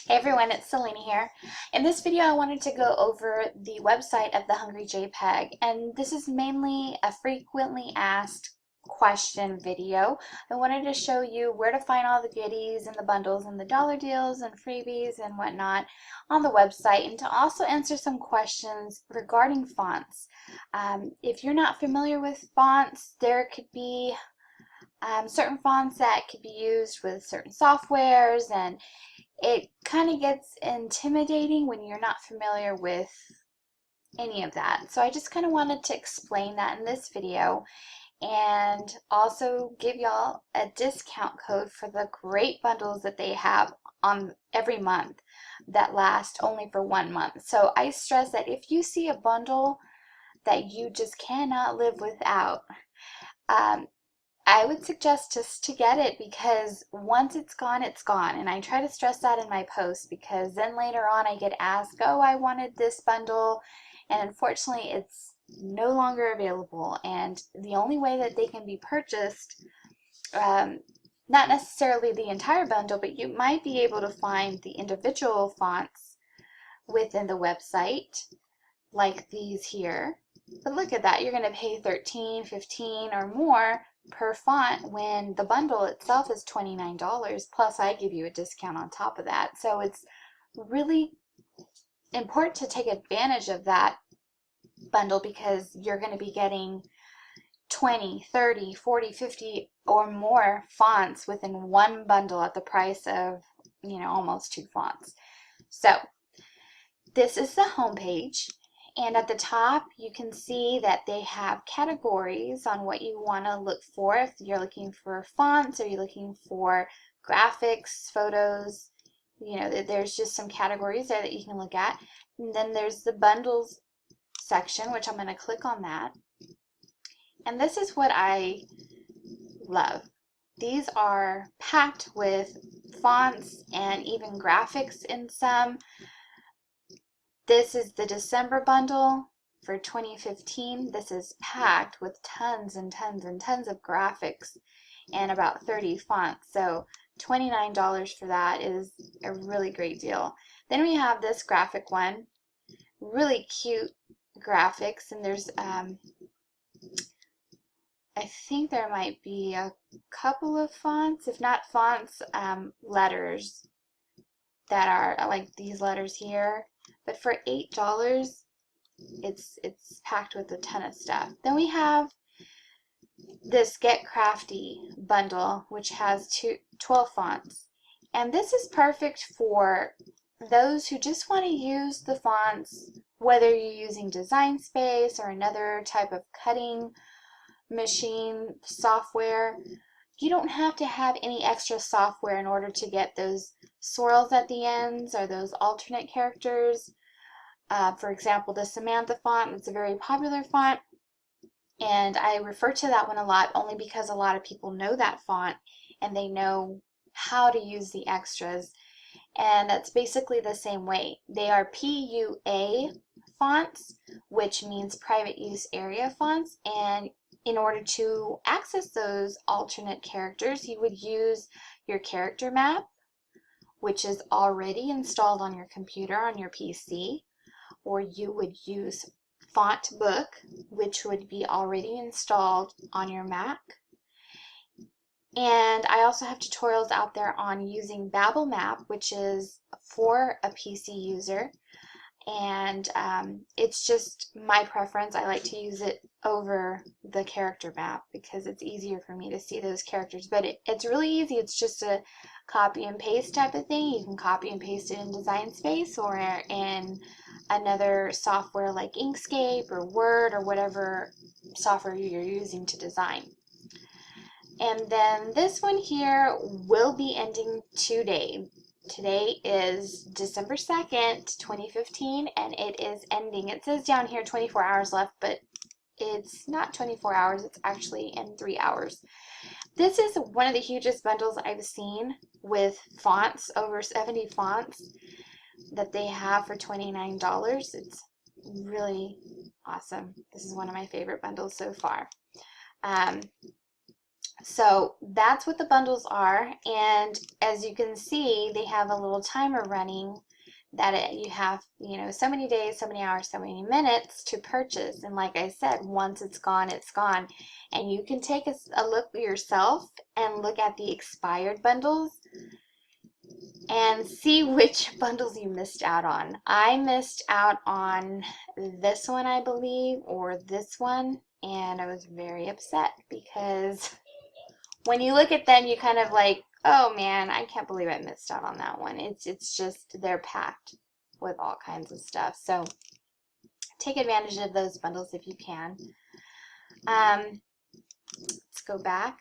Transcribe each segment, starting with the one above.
Hey everyone, it's Selena here. In this video, I wanted to go over the website of the Hungry Jpeg, and this is mainly a frequently asked question video. I wanted to show you where to find all the goodies and the bundles and the dollar deals and freebies and whatnot on the website, and to also answer some questions regarding fonts. If you're not familiar with fonts, there could be certain fonts that could be used with certain softwares, and it kind of gets intimidating when you're not familiar with any of that. So I just kind of wanted to explain that in this video and also give y'all a discount code for the great bundles that they have on every month that last only for 1 month. So I stress that if you see a bundle that you just cannot live without, I would suggest just to get it, because once it's gone, it's gone. And I try to stress that in my posts, because then later on I get asked, oh, I wanted this bundle, and unfortunately it's no longer available. And the only way that they can be purchased, not necessarily the entire bundle, but you might be able to find the individual fonts within the website, like these here. But look at that, you're going to pay $13, $15 or more per font when the bundle itself is $29, plus I give you a discount on top of that. So it's really important to take advantage of that bundle, because you're going to be getting 20, 30, 40, 50 or more fonts within one bundle at the price of, almost 2 fonts. So this is the home page. And at the top, you can see that they have categories on what you want to look for. If you're looking for fonts, or you're looking for graphics, photos, there's just some categories there that you can look at. And then there's the bundles section, which I'm going to click on that. And this is what I love. These are packed with fonts and even graphics in some. This is the December bundle for 2015. This is packed with tons and tons and tons of graphics and about 30 fonts. So $29 for that is a really great deal. Then we have this graphic one, really cute graphics, and there's I think there might be a couple of fonts, if not fonts, letters that are like these letters here. But for $8, it's packed with a ton of stuff. Then we have this Get Crafty bundle, which has 12 fonts. And this is perfect for those who just want to use the fonts, whether you're using Design Space or another type of cutting machine software. You don't have to have any extra software in order to get those swirls at the ends or those alternate characters. For example, the Samantha font, it's a very popular font, and I refer to that one a lot only because a lot of people know that font and they know how to use the extras. And that's basically the same way. They are PUA fonts, which means private use area fonts, and in order to access those alternate characters, you would use your character map, which is already installed on your computer, on your PC, or you would use Font Book, which would be already installed on your Mac. And I also have tutorials out there on using Babel Map, which is for a PC user. And it's just my preference. I like to use it over the character map because it's easier for me to see those characters. But it's really easy. It's just a copy and paste type of thing. You can copy and paste it in Design Space or in another software like Inkscape or Word or whatever software you're using to design. And then this one here will be ending today. Today is December 2nd, 2015, and it is ending. It says down here 24 hours left, but it's not 24 hours. It's actually in 3 hours. This is one of the hugest bundles I've seen with fonts, over 70 fonts that they have for $29. It's really awesome. This is one of my favorite bundles so far. So that's what the bundles are, and as you can see, they have a little timer running that you have, so many days, so many hours, so many minutes to purchase. And like I said, once it's gone, it's gone. And you can take a look yourself and look at the expired bundles and see which bundles you missed out on. I missed out on this one, I believe, or this one, and I was very upset because when you look at them, you kind of like, oh man, I can't believe I missed out on that one. It's just, they're packed with all kinds of stuff. So take advantage of those bundles if you can. Let's go back.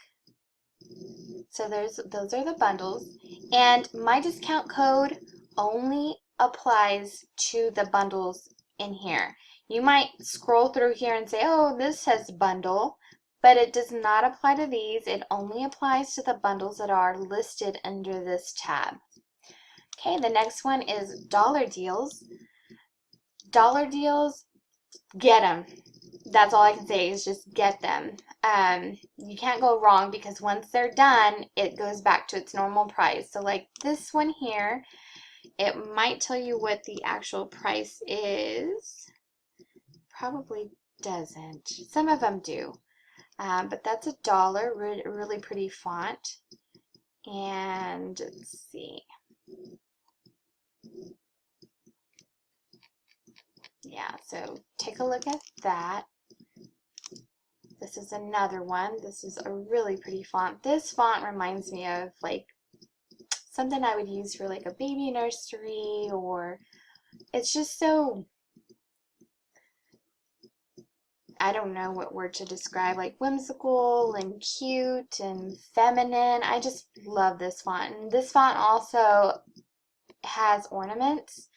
So those are the bundles, and my discount code only applies to the bundles in here. You might scroll through here and say, oh, this says bundle, but it does not apply to these. It only applies to the bundles that are listed under this tab. Okay, the next one is dollar deals. Dollar deals, get them. That's all I can say is just get them. You can't go wrong because once they're done, it goes back to its normal price. So like this one here, it might tell you what the actual price is. Probably doesn't. Some of them do. But that's $1, really pretty font. And let's see. Yeah, so take a look at that. This is another one. This is a really pretty font. This font reminds me of like something I would use for like a baby nursery, or it's just so, I don't know what word to describe, like whimsical and cute and feminine. I just love this font. And this font also has ornaments.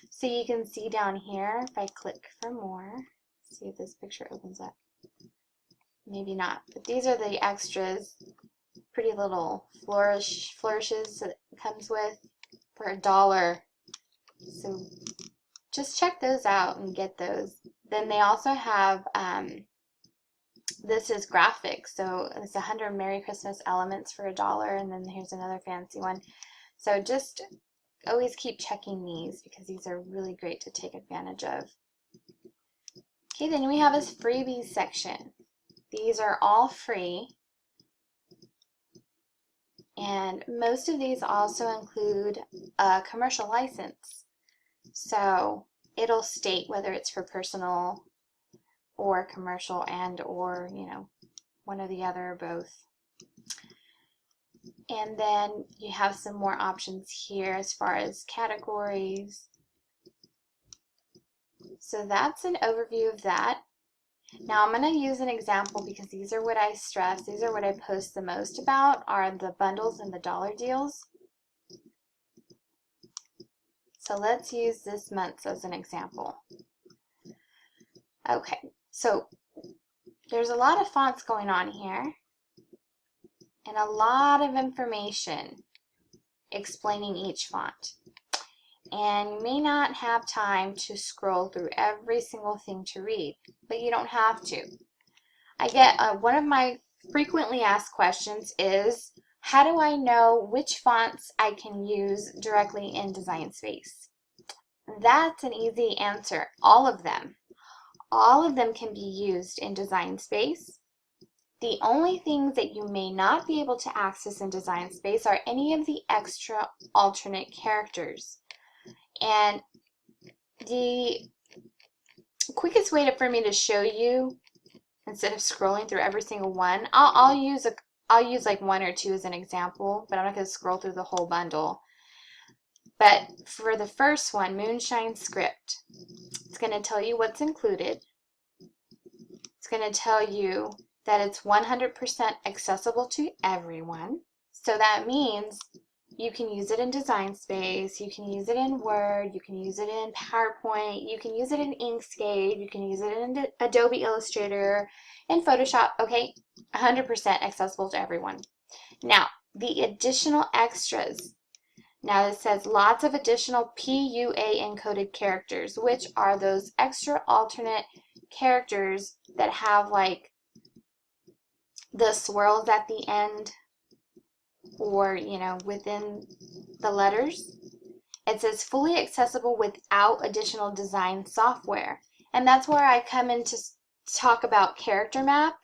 So you can see down here, if I click for more, see if this picture opens up. Maybe not, but these are the extras. Pretty little flourishes that it comes with for $1. So just check those out and get those. Then they also have, this is graphics, so it's 100 Merry Christmas elements for $1, and then here's another fancy one. So just always keep checking these because these are really great to take advantage of. Okay, then we have this freebies section. These are all free, and most of these also include a commercial license. So it'll state whether it's for personal or commercial and or, one or the other or both. And then you have some more options here as far as categories. So that's an overview of that. Now I'm going to use an example because these are what I stress, these are what I post the most about, are the bundles and the dollar deals. So let's use this month's as an example. Okay, so there's a lot of fonts going on here and a lot of information explaining each font. And you may not have time to scroll through every single thing to read, but you don't have to. I get one of my frequently asked questions is, how do I know which fonts I can use directly in Design Space? That's an easy answer. All of them. All of them can be used in Design Space. The only things that you may not be able to access in Design Space are any of the extra alternate characters. And the quickest way for me to show you, instead of scrolling through every single one, I'll use like one or two as an example, but I'm not going to scroll through the whole bundle. But for the first one, Moonshine Script, it's going to tell you what's included. It's going to tell you that it's 100% accessible to everyone. So that means you can use it in Design Space, you can use it in Word, you can use it in PowerPoint, you can use it in Inkscape, you can use it in Adobe Illustrator, in Photoshop, okay? 100% accessible to everyone. Now, the additional extras. Now it says lots of additional PUA encoded characters, which are those extra alternate characters that have like the swirls at the end, or within the letters, it says fully accessible without additional design software. And that's where I come in to talk about Character Map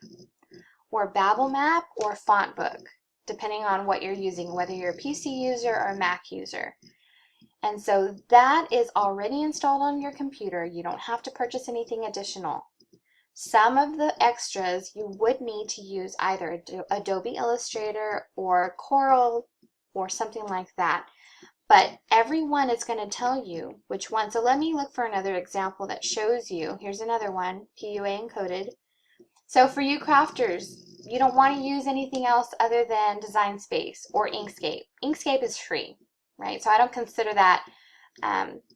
or Babel Map or Font Book, depending on what you're using, whether you're a PC user or a Mac user. And so that is already installed on your computer. You don't have to purchase anything additional. Some of the extras you would need to use either Adobe Illustrator or Corel or something like that. But everyone is going to tell you which one. So let me look for another example that shows you. Here's another one, PUA encoded. So for you crafters, you don't want to use anything else other than Design Space or Inkscape. Inkscape is free, right? So I don't consider that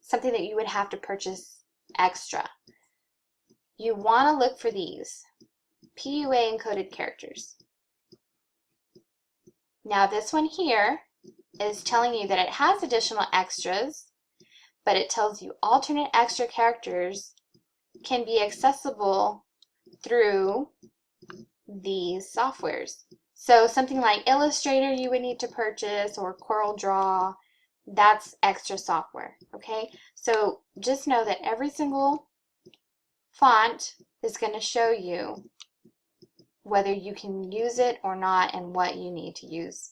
something that you would have to purchase extra. You want to look for these PUA encoded characters. Now this one here is telling you that it has additional extras, but it tells you alternate extra characters can be accessible through these softwares. So something like Illustrator you would need to purchase, or CorelDRAW, that's extra software, okay? So just know that every single font is going to show you whether you can use it or not and what you need to use,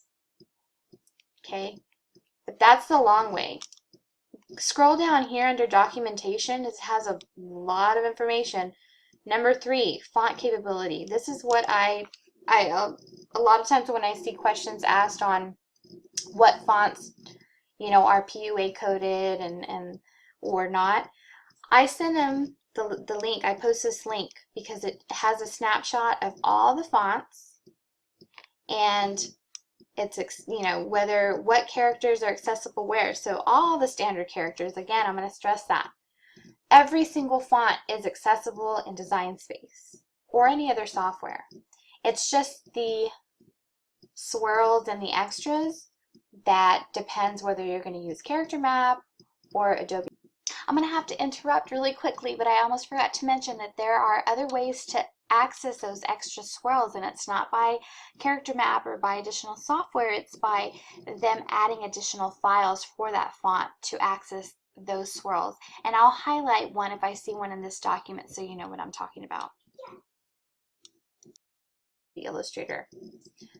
okay? But that's the long way. Scroll down here under documentation. It has a lot of information. Number 3, font capability. This is what I a lot of times when I see questions asked on what fonts, are PUA coded and or not, I send them the link. I post this link because it has a snapshot of all the fonts, and it's what characters are accessible where. So all the standard characters, again, I'm going to stress that every single font is accessible in Design Space or any other software. It's just the swirls and the extras that depends whether you're going to use Character Map or Adobe. I'm going to have to interrupt really quickly, but I almost forgot to mention that there are other ways to access those extra swirls, and it's not by Character Map or by additional software. It's by them adding additional files for that font to access those swirls. And I'll highlight one if I see one in this document so you know what I'm talking about. The Illustrator.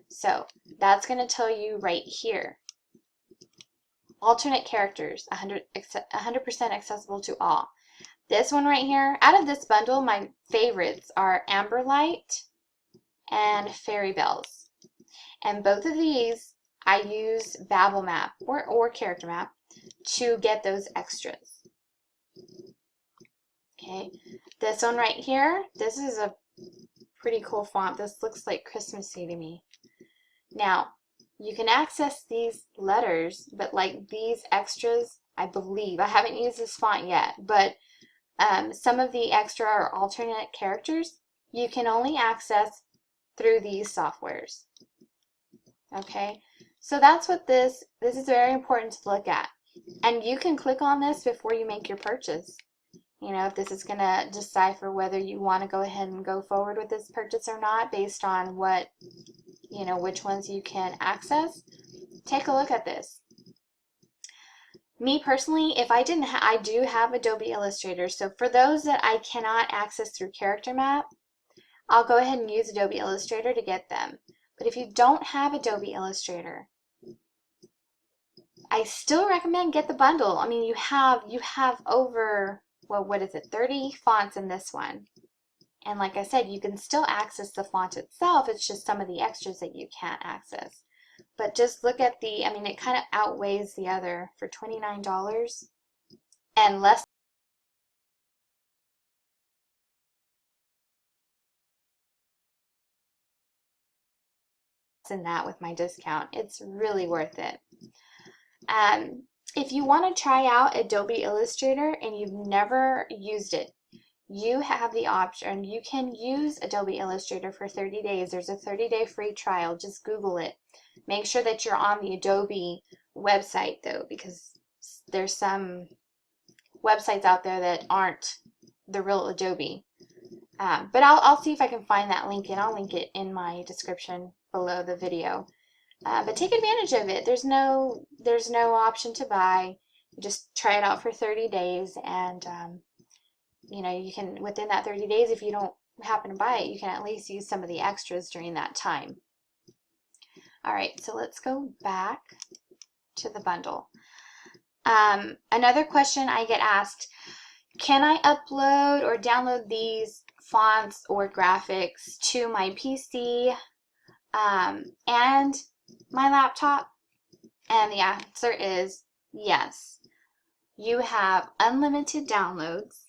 So that's going to tell you right here. Alternate characters, 100% accessible to all. This one right here, out of this bundle, my favorites are Amberlight and Fairy Bells. And both of these, I use Babel Map or Character Map to get those extras. Okay, this one right here, this is a pretty cool font. This looks like Christmassy to me. Now, you can access these letters, but like these extras, I believe, I haven't used this font yet, but some of the extra or alternate characters you can only access through these softwares. Okay, so that's what this is very important to look at. And you can click on this before you make your purchase. If this is going to decipher whether you want to go ahead and go forward with this purchase or not based on what, which ones you can access. Take a look at this. Me personally, if I didn't, I do have Adobe Illustrator. So for those that I cannot access through Character Map, I'll go ahead and use Adobe Illustrator to get them. But if you don't have Adobe Illustrator, I still recommend get the bundle. I mean, you have over, well, what is it, 30 fonts in this one. And like I said, you can still access the font itself. It's just some of the extras that you can't access. But just look at the, I mean, it kind of outweighs the other for $29 and less than that with my discount. It's really worth it. If you want to try out Adobe Illustrator and you've never used it, you have the option. You can use Adobe Illustrator for 30 days. There's a 30-day free trial. Just Google it. Make sure that you're on the Adobe website, though, because there's some websites out there that aren't the real Adobe. But I'll see if I can find that link, and I'll link it in my description below the video. But take advantage of it. There's no option to buy. You just try it out for 30 days, and you know, you can, within that 30 days, if you don't happen to buy it, you can at least use some of the extras during that time. All right, so let's go back to the bundle. Another question I get asked, can I upload or download these fonts or graphics to my PC and my laptop? And the answer is yes. You have unlimited downloads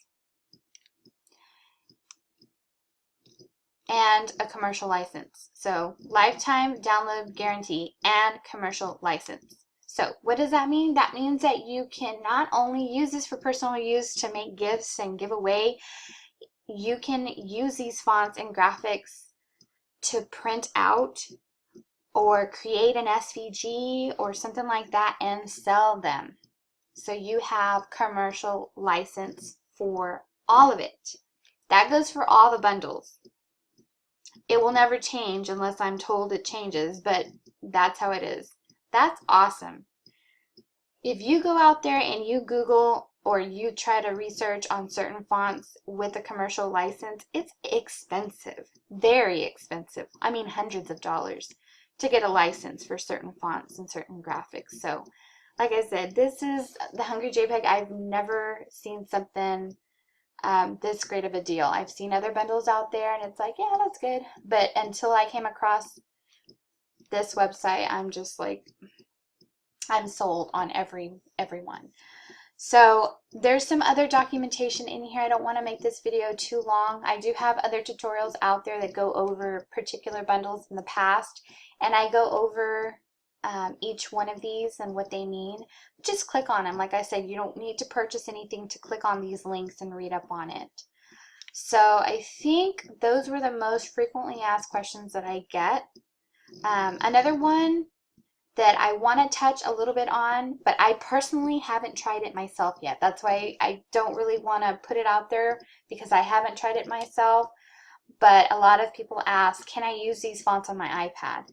and a commercial license. So lifetime download guarantee and commercial license. So what does that mean? That means that you can not only use this for personal use to make gifts and give away, you can use these fonts and graphics to print out or create an SVG or something like that and sell them. So you have commercial license for all of it. That goes for all the bundles. It will never change unless I'm told it changes, but that's how it is. That's awesome. If you go out there and you Google or you try to research on certain fonts with a commercial license, it's expensive, very expensive. I mean, hundreds of dollars to get a license for certain fonts and certain graphics. So, like I said, this is the Hungry Jpeg. I've never seen something this great of a deal. I've seen other bundles out there and it's like, yeah, that's good. But until I came across this website, I'm just like, I'm sold on every one. So there's some other documentation in here. I don't want to make this video too long. I do have other tutorials out there that go over particular bundles in the past, and I go over each one of these and what they mean. Just click on them. Like I said, you don't need to purchase anything to click on these links and read up on it. So I think those were the most frequently asked questions that I get. Another one that I want to touch a little bit on, but I personally haven't tried it myself yet. That's why I don't really want to put it out there, because I haven't tried it myself. But a lot of people ask, can I use these fonts on my iPad?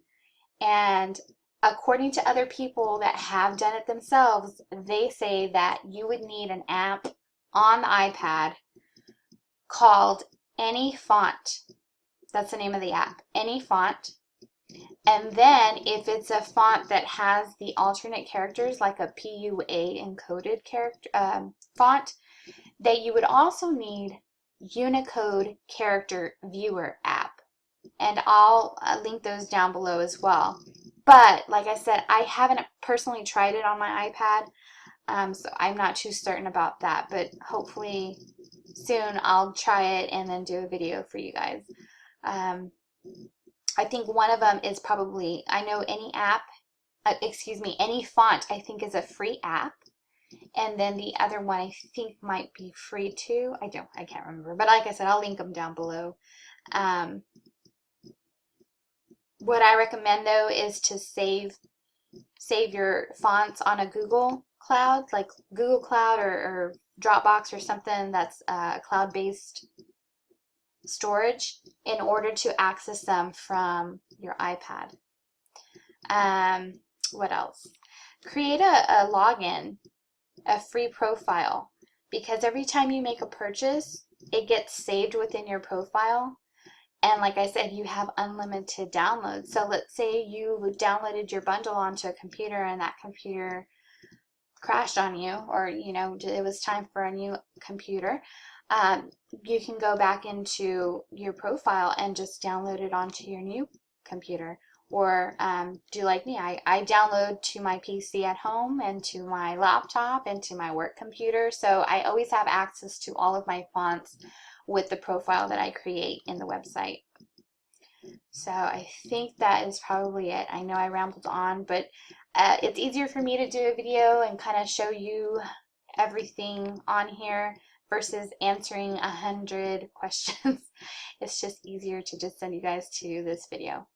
And according to other people that have done it themselves, they say that you would need an app on the iPad called Any Font. That's the name of the app, Any Font. And then if it's a font that has the alternate characters, like a PUA encoded character font, that you would also need Unicode Character Viewer app. And I'll link those down below as well. But like I said, I haven't personally tried it on my iPad, so I'm not too certain about that. But hopefully soon I'll try it and then do a video for you guys. I think one of them is probably, I know Any app, Any Font, I think is a free app. And then the other one I think might be free too. I can't remember. But like I said, I'll link them down below. What I recommend though is to save your fonts on a Google Cloud, like Google Cloud or Dropbox or something that's cloud-based storage, in order to access them from your iPad. What else? Create a login, a free profile, because every time you make a purchase, it gets saved within your profile. And like I said, you have unlimited downloads. So let's say you downloaded your bundle onto a computer and that computer crashed on you, or you know, it was time for a new computer. You can go back into your profile and just download it onto your new computer. Or do like me, I download to my PC at home and to my laptop and to my work computer. So I always have access to all of my fonts with the profile that I create in the website. So I think that is probably it. I know I rambled on, but it's easier for me to do a video and kind of show you everything on here versus answering 100 questions. It's just easier to just send you guys to this video.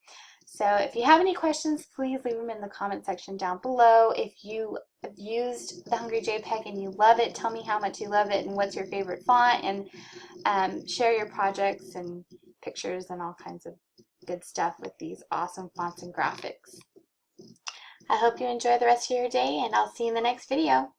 So if you have any questions, please leave them in the comment section down below. If you have used the Hungry Jpeg and you love it, tell me how much you love it and what's your favorite font, and share your projects and pictures and all kinds of good stuff with these awesome fonts and graphics. I hope you enjoy the rest of your day, and I'll see you in the next video.